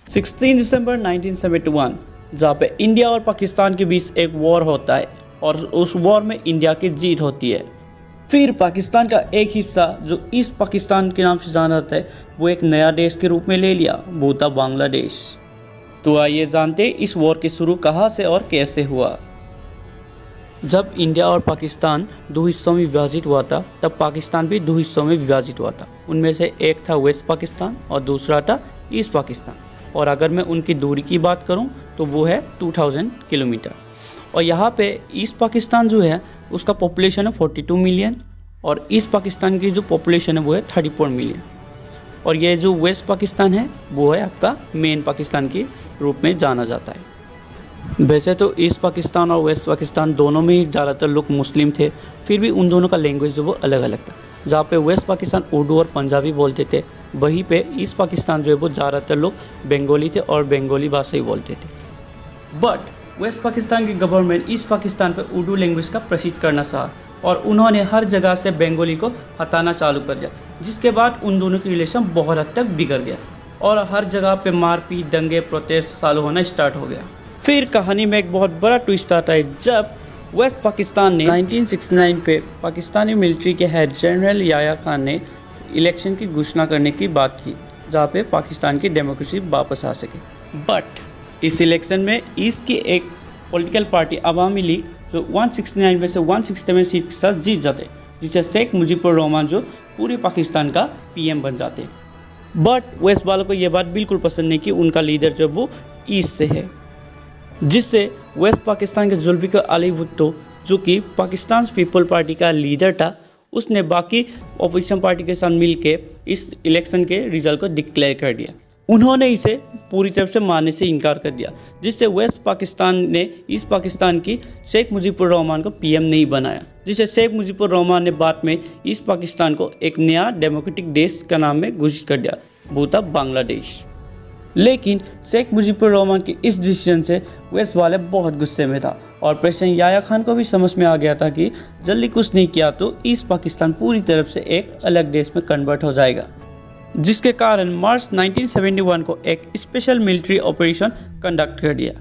16 दिसंबर 1971 जहाँ पे इंडिया और पाकिस्तान के बीच एक वॉर होता है और उस वॉर में इंडिया की जीत होती है। फिर पाकिस्तान का एक हिस्सा जो ईस्ट पाकिस्तान के नाम से जाना जाता है वो एक नया देश के रूप में ले लिया, वो था बांग्लादेश। तो आइए जानते हैं इस वॉर की शुरू कहाँ से और कैसे हुआ। जब इंडिया और पाकिस्तान दो हिस्सों में विभाजित हुआ था तब पाकिस्तान भी दो हिस्सों में विभाजित हुआ था। उनमें से एक था वेस्ट पाकिस्तान और दूसरा था ईस्ट पाकिस्तान। और अगर मैं उनकी दूरी की बात करूं तो वो है 2000 किलोमीटर। और यहाँ पे ईस्ट पाकिस्तान जो है उसका पॉपुलेशन है 42 मिलियन और ईस्ट पाकिस्तान की जो पॉपुलेशन है वो है 34 मिलियन। और ये जो वेस्ट पाकिस्तान है वो है आपका मेन पाकिस्तान के रूप में जाना जाता है। वैसे तो ईस्ट पाकिस्तान और वेस्ट पाकिस्तान दोनों में ही ज़्यादातर लोग मुस्लिम थे, फिर भी उन दोनों का लैंग्वेज जो वो अलग अलग था। जहाँ पे वेस्ट पाकिस्तान उर्दू और पंजाबी बोलते थे, वहीं पे ईस्ट पाकिस्तान जो है वो ज़्यादातर लोग बंगाली थे और बंगाली भाषा ही बोलते थे। बट वेस्ट पाकिस्तान की गवर्नमेंट ईस्ट पाकिस्तान पर उर्दू लैंग्वेज का प्रसिद्ध करना चाहा और उन्होंने हर जगह से बंगाली को हटाना चालू कर दिया, जिसके बाद उन दोनों की रिलेशन बहुत हद तक बिगड़ गया और हर जगह पे मारपीट, दंगे, प्रोटेस्ट चालू होना स्टार्ट हो गया। फिर कहानी में एक बहुत बड़ा ट्विस्ट आता है जब वेस्ट पाकिस्तान ने 1969 पे पाकिस्तानी मिलिट्री के हेड जनरल याह्या खान ने इलेक्शन की घोषणा करने की बात की, जहाँ पे पाकिस्तान की डेमोक्रेसी वापस आ सके। बट इस इलेक्शन में ईस्ट की एक पॉलिटिकल पार्टी अवामी लीग जो 169 में से 167 सीट के साथ जीत जाते, जिससे शेख मुजीबुर रहमान जो पूरे पाकिस्तान का पीएम बन जाते। बट वेस्ट वालों को ये बात बिल्कुल पसंद नहीं कि उनका लीडर जो वो ईस्ट से है, जिससे वेस्ट पाकिस्तान के जुल्फिकार अली भुट्टो जो कि पाकिस्तान पीपल पार्टी का लीडर था, उसने बाकी ऑपोजिशन पार्टी के साथ मिलकर इस इलेक्शन के रिजल्ट को डिक्लेयर कर दिया। उन्होंने इसे पूरी तरफ से मानने से इनकार कर दिया, जिससे वेस्ट पाकिस्तान ने ईस्ट पाकिस्तान की शेख मुजीबुर रहमान को पीएम नहीं बनाया, जिससे शेख मुजीबुर रहमान ने बाद में ईस्ट पाकिस्तान को एक नया डेमोक्रेटिक देश का नाम में घोषित कर दिया, वो था बांग्लादेश। लेकिन शेख मुजीबुर रहमान की इस डिसीजन से वेस्ट वाले बहुत गुस्से में था और प्रेसिडेंट याह्या खान को भी समझ में आ गया था कि जल्दी कुछ नहीं किया तो ईस्ट पाकिस्तान पूरी तरफ से एक अलग देश में कन्वर्ट हो जाएगा, जिसके कारण मार्च 1971 को एक स्पेशल मिलिट्री ऑपरेशन कंडक्ट कर दिया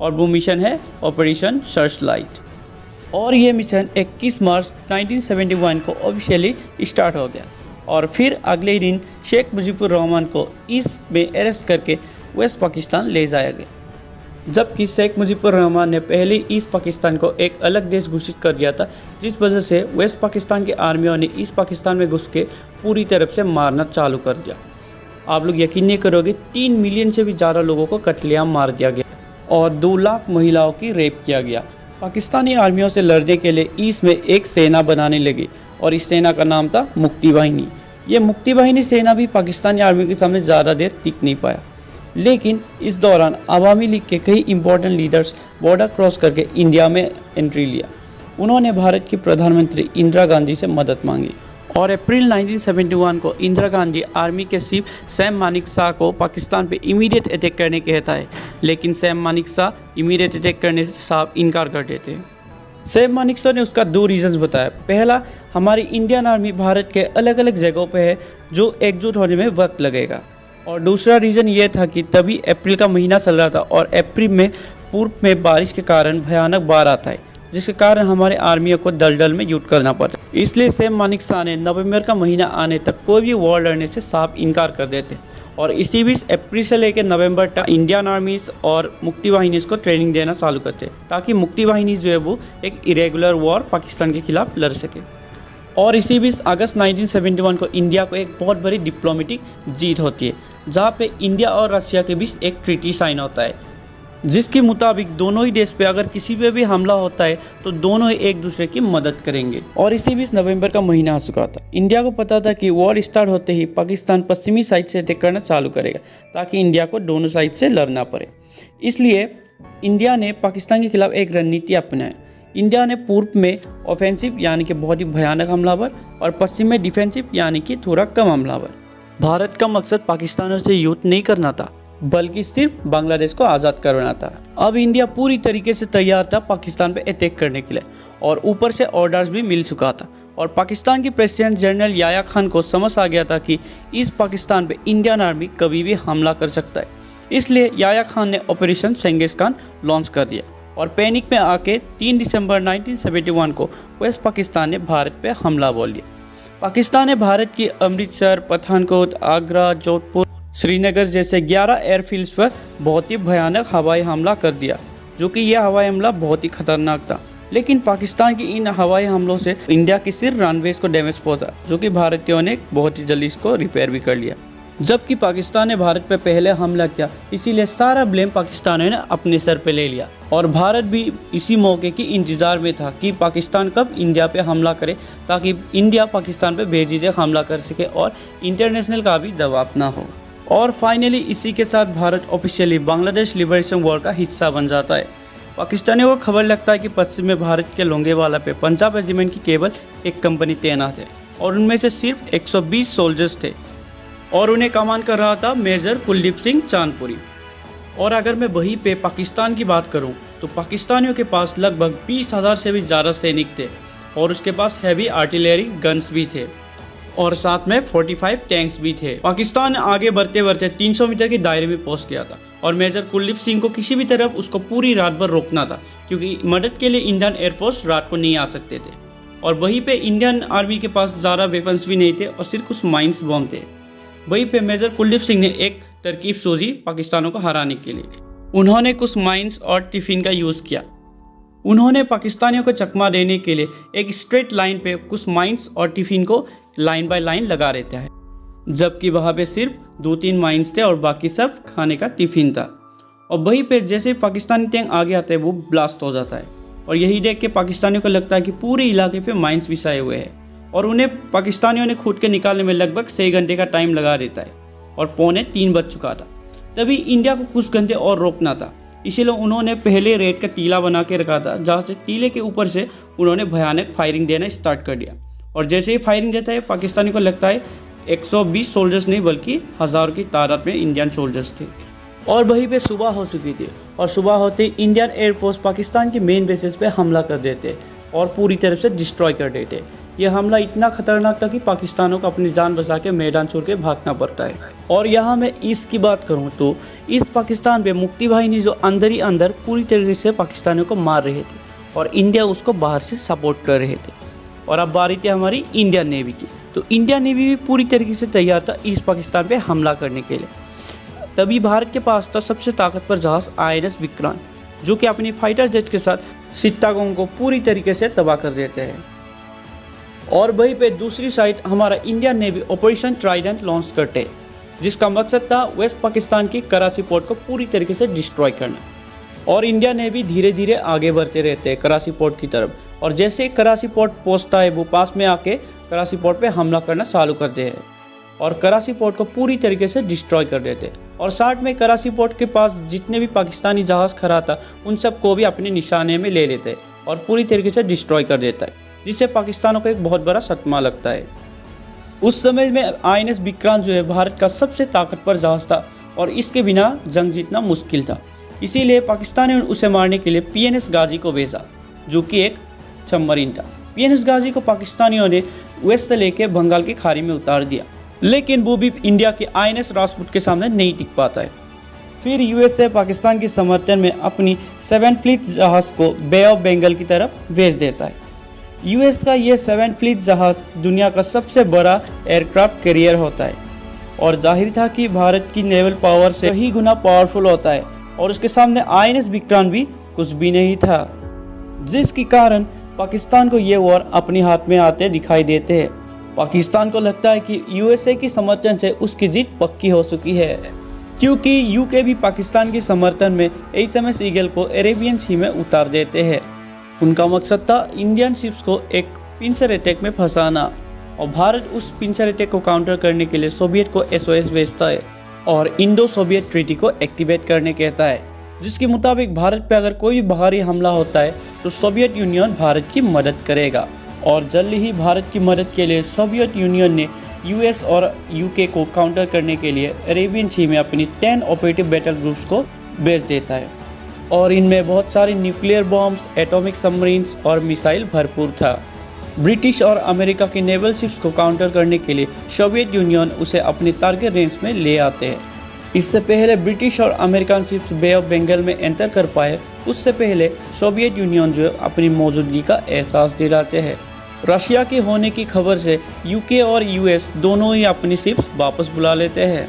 और वो मिशन है ऑपरेशन सर्चलाइट। और ये मिशन 21 मार्च 1971 को ऑफिशियली स्टार्ट हो गया और फिर अगले दिन शेख मुजीबुर रहमान को ईस्ट में अरेस्ट करके वेस्ट पाकिस्तान ले जाया गया। जबकि शेख मुजीबुर रहमान ने पहले ईस्ट पाकिस्तान को एक अलग देश घोषित कर दिया था, जिस वजह से वेस्ट पाकिस्तान की आर्मियों ने ईस्ट पाकिस्तान में घुस के पूरी तरफ से मारना चालू कर दिया। आप लोग यकीन नहीं करोगे, 3 मिलियन से भी ज़्यादा लोगों को कत्लेआम मार दिया गया और 2 लाख महिलाओं की रेप किया गया। पाकिस्तानी आर्मियों से लड़ने के लिए ईस्ट में एक सेना बनाने लगी और इस सेना का नाम था मुक्ति वाहिनी। ये मुक्ति वाहिनी सेना भी पाकिस्तानी आर्मी के सामने ज़्यादा देर टिक नहीं पाया, लेकिन इस दौरान अवामी लीग के कई इंपॉर्टेंट लीडर्स बॉर्डर क्रॉस करके इंडिया में एंट्री लिया। उन्होंने भारत की प्रधानमंत्री इंदिरा गांधी से मदद मांगी और अप्रैल 1971 को इंदिरा गांधी आर्मी के चीफ सैम मानेकशॉ को पाकिस्तान पे इमीडिएट अटैक करने कहता है, लेकिन सैम मानेकशॉ इमीडिएट अटैक करने से साफ इनकार कर देते हैं। सैम मानेकशॉ ने उसका 2 रीजंस बताया। पहला, हमारी इंडियन आर्मी भारत के अलग अलग जगहों पे है जो एकजुट होने में वक्त लगेगा, और दूसरा रीज़न ये था कि तभी अप्रैल का महीना चल रहा था और अप्रैल में पूर्व में बारिश के कारण भयानक बाढ़ आता है, जिसके कारण हमारे आर्मियों को दलदल में युद्ध करना पड़ता है। इसलिए सैम मानेकशॉ ने नवंबर का महीना आने तक कोई भी वॉर लड़ने से साफ इनकार कर देते और इसी बीच अप्रैल से लेकर नवंबर तक इंडियन आर्मीज और मुक्ति वाहिनीज को ट्रेनिंग देना चालू करते ताकि मुक्ति वाहिनी जो है वो एक इरेगुलर वॉर पाकिस्तान के खिलाफ लड़ सके। और इसी बीच अगस्त 1971 को इंडिया को एक बहुत बड़ी डिप्लोमेटिक जीत होती है, जहाँ पे इंडिया और रशिया के बीच एक ट्रीटी साइन होता है, जिसके मुताबिक दोनों ही देश पे अगर किसी पे भी हमला होता है तो दोनों ही एक दूसरे की मदद करेंगे। और इसी बीच नवंबर का महीना आ चुका था। इंडिया को पता था कि वॉर स्टार्ट होते ही पाकिस्तान पश्चिमी साइड से अटैक करना चालू करेगा ताकि इंडिया को दोनों साइड से लड़ना पड़े। इसलिए इंडिया ने पाकिस्तान के खिलाफ एक रणनीति अपनाई। इंडिया ने पूर्व में ऑफेंसिव यानी कि बहुत ही भयानक हमलावर और पश्चिम में डिफेंसिव यानी कि थोड़ा कम हमलावर। भारत का मकसद पाकिस्तानियों से युद्ध नहीं करना था, बल्कि सिर्फ बांग्लादेश को आज़ाद करवाना था। अब इंडिया पूरी तरीके से तैयार था पाकिस्तान पे अटैक करने के लिए और ऊपर से ऑर्डर्स भी मिल चुका था और पाकिस्तान की प्रेसिडेंट जनरल याह्या खान को समझ आ गया था कि इस पाकिस्तान पे इंडियन आर्मी कभी भी हमला कर सकता है इसलिए याह्या खान ने ऑपरेशन चंगेज़ खान लॉन्च कर दिया और पैनिक में आके 3 दिसंबर 1971 को वेस्ट पाकिस्तान ने भारत पर हमला बोल दिया। पाकिस्तान ने भारत की अमृतसर, पठानकोट, आगरा, जोधपुर, श्रीनगर जैसे 11 एयरफील्ड्स पर बहुत ही भयानक हवाई हमला कर दिया, जो कि यह हवाई हमला बहुत ही खतरनाक था। लेकिन पाकिस्तान की इन हवाई हमलों से इंडिया की सिर्फ रनवेज को डैमेज पहुंचा, जो कि भारतीयों ने बहुत ही जल्दी इसको रिपेयर भी कर लिया। जबकि पाकिस्तान ने भारत पर पहले हमला किया, इसीलिए सारा ब्लेम पाकिस्तानियों ने अपने सर पे ले लिया और भारत भी इसी मौके की इंतज़ार में था कि पाकिस्तान कब इंडिया पे हमला करे, ताकि इंडिया पाकिस्तान पे बेझिझक हमला कर सके और इंटरनेशनल का भी दबाव ना हो। और फाइनली इसी के साथ Bharat officially Bangladesh liberation war का हिस्सा बन जाता है। पाकिस्तानियों को खबर लगता है कि पश्चिम में भारत के लोंगेवाला पे पंजाब रेजिमेंट की केवल एक कंपनी तैनात है और उनमें से सिर्फ 120 सोल्जर्स थे और उन्हें कमान कर रहा था मेजर कुलदीप सिंह चांदपुरी। और अगर मैं वहीं पे पाकिस्तान की बात करूं तो पाकिस्तानियों के पास लगभग 20,000 से भी ज़्यादा सैनिक थे और उसके पास हैवी आर्टिलरी गन्स भी थे और साथ में 45 टैंक्स भी थे। पाकिस्तान आगे बढ़ते बढ़ते 300 मीटर के दायरे में पहुंच गया था और मेजर कुलदीप सिंह को किसी भी तरफ उसको पूरी रात भर रोकना था, क्योंकि मदद के लिए इंडियन एयरफोर्स रात को नहीं आ सकते थे। और वहीं पे इंडियन आर्मी के पास ज़्यादा वेपन्स भी नहीं थे और सिर्फ कुछ माइंस बम थे। वहीं पे मेजर कुलदीप सिंह ने एक तरकीब सोची पाकिस्तानों को हराने के लिए। उन्होंने कुछ माइंस और टिफिन का यूज़ किया। उन्होंने पाकिस्तानियों को चकमा देने के लिए एक स्ट्रेट लाइन पे कुछ माइंस और टिफिन को लाइन बाय लाइन लगा रहता है, जबकि वहाँ पे सिर्फ 2-3 माइंस थे और बाकी सब खाने का टिफिन था। और वहीं पे जैसे पाकिस्तानी टैंक आगे आता है वो ब्लास्ट हो जाता है और यही देख के पाकिस्तानियों को लगता है कि पूरे इलाके पे माइंस बिछाए हुए हैं और उन्हें पाकिस्तानियों ने खुद के निकालने में लगभग 6 घंटे का टाइम लगा देता है और 2:45 बज चुका था। तभी इंडिया को कुछ घंटे और रोकना था, इसीलिए उन्होंने पहले रेड का टीला बना के रखा था, जहाँ से टीले के ऊपर से उन्होंने भयानक फायरिंग देना स्टार्ट कर दिया। और जैसे ही फायरिंग देता है पाकिस्तानी को लगता है 120 सोल्जर्स नहीं बल्कि हज़ारों की तादाद में इंडियन सोल्जर्स थे। और वहीं पे सुबह हो चुकी थी और सुबह होते ही इंडियन एयरफोर्स पाकिस्तान के मेन बेसिस पे हमला कर देते और पूरी तरह से डिस्ट्रॉय कर देते। यह हमला इतना खतरनाक था कि पाकिस्तानों को अपनी जान बचा के मैदान छोड़ के भागना पड़ता है। और यहाँ मैं ईस्ट की बात करूँ तो ईस्ट पाकिस्तान पे मुक्ति बाहिनी जो अंदर ही अंदर पूरी तरीके से पाकिस्तानियों को मार रहे थे और इंडिया उसको बाहर से सपोर्ट कर रहे थे। और अब बारी थी हमारी इंडियन नेवी की, तो इंडियन नेवी भी पूरी तरीके से तैयार था ईस्ट पाकिस्तान पे हमला करने के लिए। तभी भारत के पास था सबसे ताकतवर जहाज़ INS विक्रांत, जो कि अपनी फाइटर जेट के साथ चिट्टागोंग को पूरी तरीके से तबाह कर देते हैं। और वहीं पे दूसरी साइड हमारा Indian navy operation Trident launch करते हैं, जिसका मकसद था वेस्ट पाकिस्तान की कराची पोर्ट को पूरी तरीके से डिस्ट्रॉय करना। और इंडियन नेवी धीरे धीरे आगे बढ़ते रहते हैं कराची पोर्ट की तरफ और जैसे कराची पोर्ट पहुंचता है वो पास में आके कराची पोर्ट पे हमला करना चालू करते हैं और कराची पोर्ट को पूरी तरीके से डिस्ट्रॉय कर देते हैं। और साथ में कराची पोर्ट के पास जितने भी पाकिस्तानी जहाज़ खड़ा था उन सबको भी अपने निशाने में ले लेते हैं और पूरी तरीके से डिस्ट्रॉय कर देता है, जिससे पाकिस्तानों को एक बहुत बड़ा सदमा लगता है। उस समय में INS विक्रांत जो है भारत का सबसे ताकतवर जहाज़ था और इसके बिना जंग जीतना मुश्किल था। इसीलिए पाकिस्तान ने उसे मारने के लिए PNS गाजी को भेजा, जो कि एक सबमरीन था। PNS गाजी को पाकिस्तानियों ने वेस्ट से लेकर बंगाल की खाड़ी में उतार दिया, लेकिन वो भी इंडिया के INS राजपूत के सामने नहीं टिक पाता है। फिर USA पाकिस्तान के समर्थन में अपनी 7 फ्लीट जहाज़ को बे ऑफ बंगाल की तरफ भेज देता है। US का ये 7 फ्लीट जहाज़ दुनिया का सबसे बड़ा एयरक्राफ्ट कैरियर होता है और जाहिर था कि भारत की नेवल पावर से कई गुना पावरफुल होता है और उसके सामने INS विक्रांत भी कुछ भी नहीं था, जिसके कारण पाकिस्तान को ये वॉर अपने हाथ में आते दिखाई देते हैं। पाकिस्तान को लगता है कि USA की समर्थन से उसकी जीत पक्की हो चुकी है, क्योंकि UK भी पाकिस्तान के समर्थन में HMS ईगल को अरेबियन सी में उतार देते हैं। उनका मकसद था इंडियन शिप्स को एक पिंचर अटैक में फंसाना और भारत उस पिंचर अटैक को काउंटर करने के लिए सोवियत को SOS भेजता है और इंडो सोवियत ट्रीटी को एक्टिवेट करने कहता है, जिसके मुताबिक भारत पे अगर कोई भी बाहरी हमला होता है तो सोवियत यूनियन भारत की मदद करेगा। और जल्द ही भारत की मदद के लिए सोवियत यूनियन ने US और UK को काउंटर करने के लिए अरेबियन सी में अपनी 10 ऑपरेटिव बैटल ग्रुप्स को भेज देता है और इनमें बहुत सारे न्यूक्लियर बॉम्ब्स, एटॉमिक सबमरीन्स और मिसाइल भरपूर था। ब्रिटिश और अमेरिका की नेवल शिप्स को काउंटर करने के लिए सोवियत यूनियन उसे अपनी टारगेट रेंज में ले आते हैं इससे पहले ब्रिटिश और American ships Bay of Bengal में एंटर कर पाए, उससे पहले सोवियत यूनियन जो अपनी मौजूदगी का एहसास दिलाते हैं। रशिया के होने की खबर से यूके और यूएस दोनों ही अपनी शिप्स वापस बुला लेते हैं।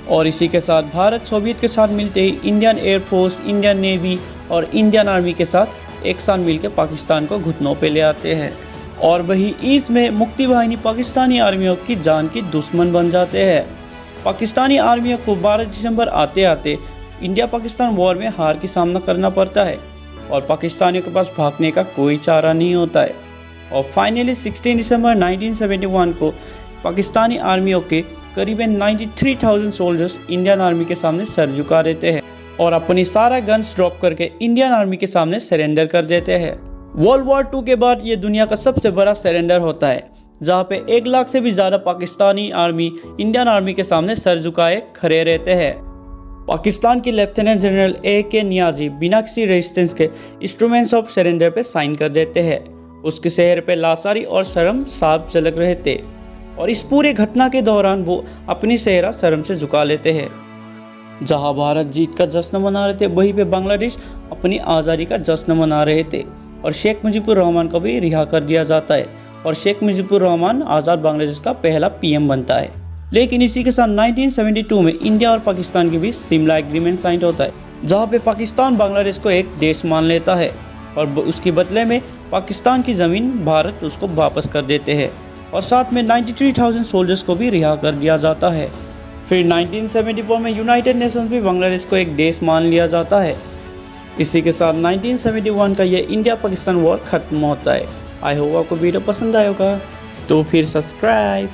और इसी के साथ भारत सोवियत के साथ मिलते ही इंडियन एयरफोर्स, इंडियन नेवी और इंडियन आर्मी के साथ एक साथ मिलकर पाकिस्तान को घुटनों पे ले आते हैं। और वही ईस्ट में मुक्ति वाहिनी पाकिस्तानी आर्मियों की जान की दुश्मन बन जाते हैं। पाकिस्तानी आर्मियों को 12 दिसंबर आते आते इंडिया पाकिस्तान वॉर में हार की सामना करना पड़ता है और पाकिस्तानियों के पास भागने का कोई चारा नहीं होता है। और फाइनली 16 दिसंबर 1971 को पाकिस्तानी आर्मियों के करीबन 93,000 सोल्जर्स इंडियन आर्मी के सामने सर झुका देते हैं और अपनी सारा गन्स ड्रॉप करके इंडियन आर्मी के सामने सरेंडर कर देते हैं। वर्ल्ड वॉर 2 के बाद ये दुनिया का सबसे बड़ा सरेंडर होता है, जहाँ पे 1 लाख से भी ज़्यादा पाकिस्तानी आर्मी इंडियन आर्मी के सामने सर झुकाए खड़े रहते हैं। पाकिस्तान के लेफ्टिनेंट जनरल AK नियाजी बिना किसी रेजिस्टेंस के इंस्ट्रूमेंट्स ऑफ सरेंडर पे साइन कर देते हैं। उसके चेहरे पे लासारी और शर्म साफ झलक रहे थे और इस पूरे घटना के दौरान वो अपनी चेहरा शर्म से झुका लेते हैं। जहां भारत जीत का जश्न मना रहे थे, वहीं पे बांग्लादेश अपनी आज़ादी का जश्न मना रहे थे और शेख मुजीबुर रहमान को भी रिहा कर दिया जाता है और शेख मुजीबुर रहमान आज़ाद बांग्लादेश का पहला PM बनता है। लेकिन इसी के साथ 1972 में इंडिया और पाकिस्तान के बीच शिमला एग्रीमेंट साइन होता है, जहाँ पे पाकिस्तान बांग्लादेश को एक देश मान लेता है और उसके बदले में पाकिस्तान की ज़मीन भारत उसको वापस कर देते हैं और साथ में 93,000 सोल्जर्स को भी रिहा कर दिया जाता है। फिर 1974 में यूनाइटेड नेशंस भी बांग्लादेश को एक देश मान लिया जाता है। इसी के साथ 1971 का ये इंडिया पाकिस्तान वॉर खत्म होता है। आई होप आपको वीडियो पसंद आया होगा, तो फिर सब्सक्राइब।